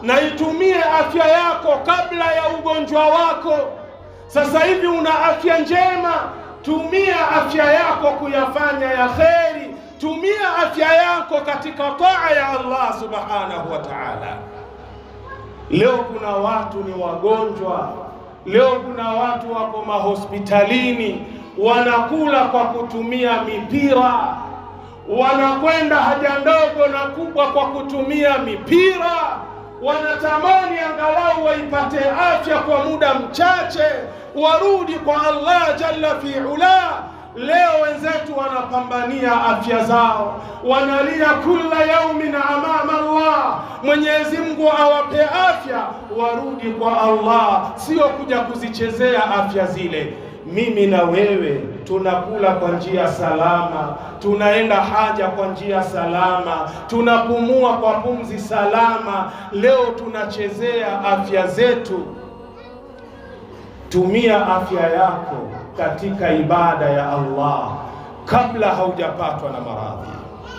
na itumie afya yako kabla ya ugonjwa wako. Sasa hivi una afya njema, tumia afya yako kuyafanya ya kheri. Tumia afya yako katika taa ya Allah subhanahu wa ta'ala. Leo kuna watu ni wagonjwa, leo kuna watu wako mahospitalini, wanakula kwa kutumia mipira, wanakwenda haja ndogo na kubwa kwa kutumia mipira, wanatamani angalau waipate afya kwa muda mchache, warudi kwa Allah jalla fi ula. Leo wenzetu wanapambania afya zao, wanalia kila yaumin amama Allah, Mwenyezi Mungu awape afya, warudi kwa Allah, sio kuja kuzichezea afya zile. Mimi na wewe tunakula kwa njia salama, tunaenda haja kwa njia salama, tunapumua kwa pumzi salama. Leo tunachezea afya zetu. Tumia afya yako katika ibada ya Allah kabla haujapatwa na maradhi.